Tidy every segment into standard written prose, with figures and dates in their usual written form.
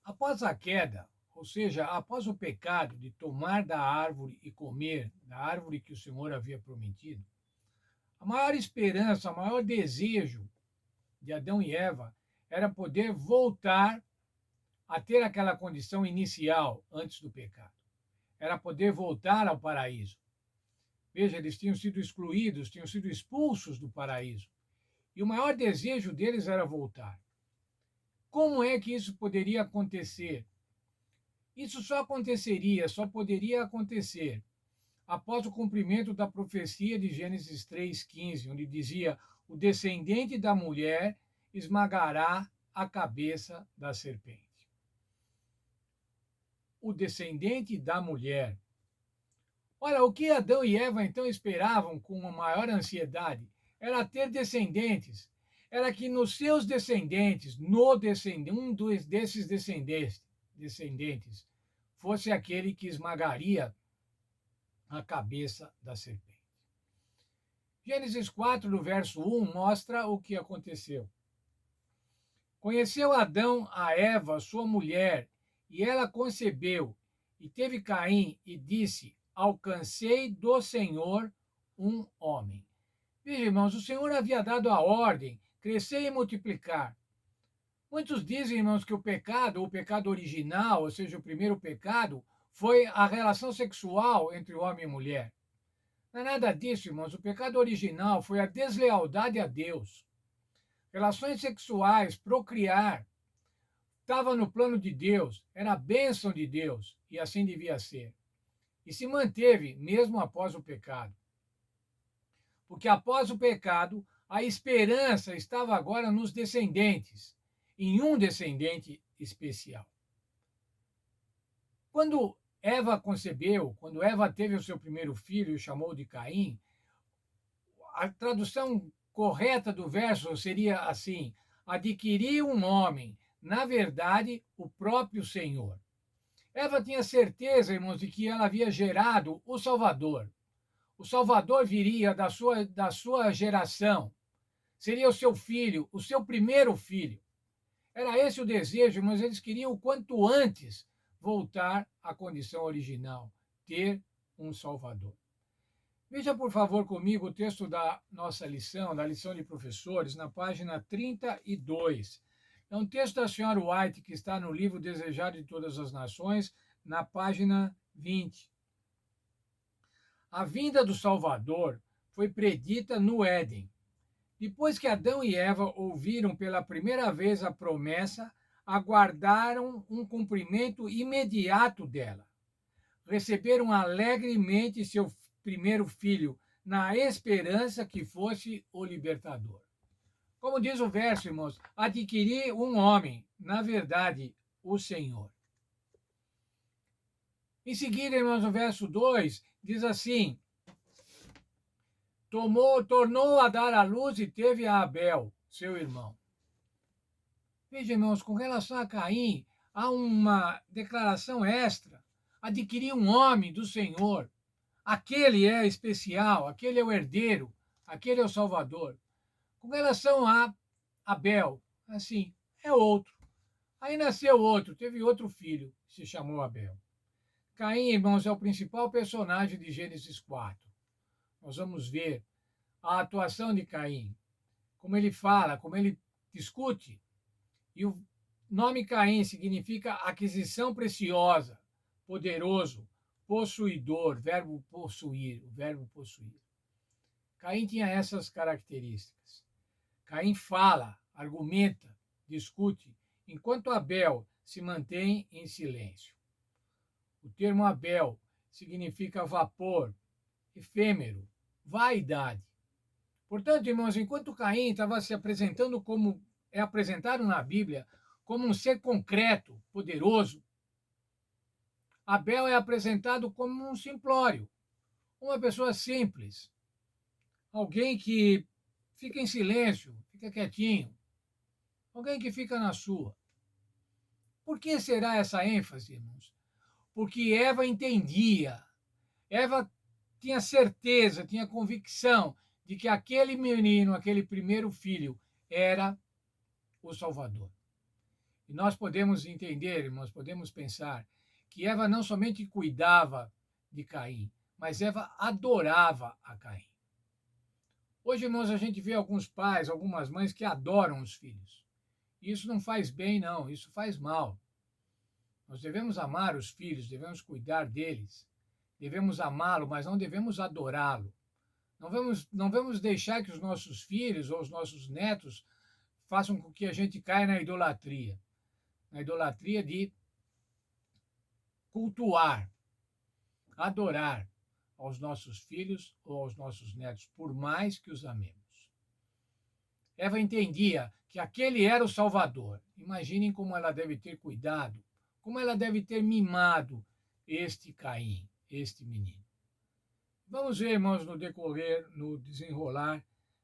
Após a queda, ou seja, após o pecado de tomar da árvore e comer da árvore que o Senhor havia prometido, a maior esperança, o maior desejo de Adão e Eva era poder voltar a ter aquela condição inicial antes do pecado. Era poder voltar ao paraíso. Veja, eles tinham sido excluídos, tinham sido expulsos do paraíso. E o maior desejo deles era voltar. Como é que isso poderia acontecer? Isso só aconteceria, só poderia acontecer após o cumprimento da profecia de Gênesis 3,15, onde dizia: o descendente da mulher esmagará a cabeça da serpente. O descendente da mulher. Olha, o que Adão e Eva então esperavam com a maior ansiedade era ter descendentes. Era que nos seus descendentes, desses descendentes, fosse aquele que esmagaria a cabeça da serpente. Gênesis 4, no verso 1, mostra o que aconteceu. Conheceu Adão a Eva, sua mulher, e ela concebeu, e teve Caim, e disse: alcancei do Senhor um homem. Veja, irmãos, o Senhor havia dado a ordem, crescer e multiplicar. Muitos dizem, irmãos, que o pecado original, ou seja, o primeiro pecado, foi a relação sexual entre o homem e mulher. Não é nada disso, irmãos. O pecado original foi a deslealdade a Deus. Relações sexuais, procriar, estava no plano de Deus, era a bênção de Deus, e assim devia ser. E se manteve mesmo após o pecado. Porque após o pecado, a esperança estava agora nos descendentes, em um descendente especial. Quando Eva concebeu, quando Eva teve o seu primeiro filho e o chamou de Caim, a tradução correta do verso seria assim: adquiriu um homem, na verdade, o próprio Senhor. Eva tinha certeza, irmãos, de que ela havia gerado o Salvador. O Salvador viria da sua geração. Seria o seu filho, o seu primeiro filho. Era esse o desejo, mas eles queriam o quanto antes voltar à condição original, ter um Salvador. Veja, por favor, comigo o texto da nossa lição, da lição de professores, na página 32. É um texto da senhora White, que está no livro Desejado de Todas as Nações, na página 20. A vinda do Salvador foi predita no Éden. Depois que Adão e Eva ouviram pela primeira vez a promessa, aguardaram um cumprimento imediato dela. Receberam alegremente seu primeiro filho, na esperança que fosse o libertador. Como diz o verso, irmãos, adquiri um homem, na verdade, o Senhor. Em seguida, irmãos, no verso 2, diz assim: tornou a dar à luz e teve a Abel, seu irmão. Veja, irmãos, com relação a Caim, há uma declaração extra. Adquirir um homem do Senhor. Aquele é especial, aquele é o herdeiro, aquele é o Salvador. Com relação a Abel, assim, é outro. Aí nasceu outro, teve outro filho, se chamou Abel. Caim, irmãos, é o principal personagem de Gênesis 4. Nós vamos ver a atuação de Caim, como ele fala, como ele discute. E o nome Caim significa aquisição preciosa, poderoso, possuidor, verbo possuir, o verbo possuir. Caim tinha essas características. Caim fala, argumenta, discute, enquanto Abel se mantém em silêncio. O termo Abel significa vapor, efêmero, vaidade. Portanto, irmãos, enquanto Caim estava se apresentando como é apresentado na Bíblia, como um ser concreto, poderoso, Abel é apresentado como um simplório, uma pessoa simples, alguém que fica em silêncio, fica quietinho, alguém que fica na sua. Por que será essa ênfase, irmãos? Porque Eva entendia, Eva tinha certeza, tinha convicção de que aquele menino, aquele primeiro filho, era o Salvador. E nós podemos entender, irmãos, podemos pensar que Eva não somente cuidava de Caim, mas Eva adorava a Caim. Hoje, irmãos, a gente vê alguns pais, algumas mães que adoram os filhos. Isso não faz bem, não, isso faz mal. Nós devemos amar os filhos, devemos cuidar deles, devemos amá-lo, mas não devemos adorá-lo. Não vamos deixar que os nossos filhos ou os nossos netos façam com que a gente caia na idolatria de cultuar, adorar aos nossos filhos ou aos nossos netos, por mais que os amemos. Eva entendia que aquele era o Salvador. Imaginem como ela deve ter cuidado, como ela deve ter mimado este Caim, este menino. Vamos ver, irmãos, no decorrer, no desenrolar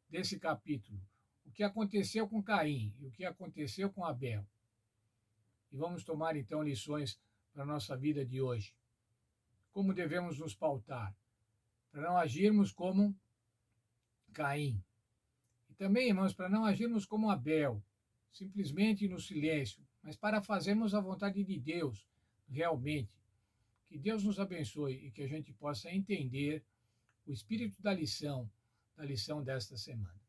desse capítulo, o que aconteceu com Caim e o que aconteceu com Abel. E vamos tomar então lições para a nossa vida de hoje. Como devemos nos pautar para não agirmos como Caim. E também, irmãos, para não agirmos como Abel, simplesmente no silêncio, mas para fazermos a vontade de Deus realmente. Que Deus nos abençoe e que a gente possa entender o espírito da lição desta semana.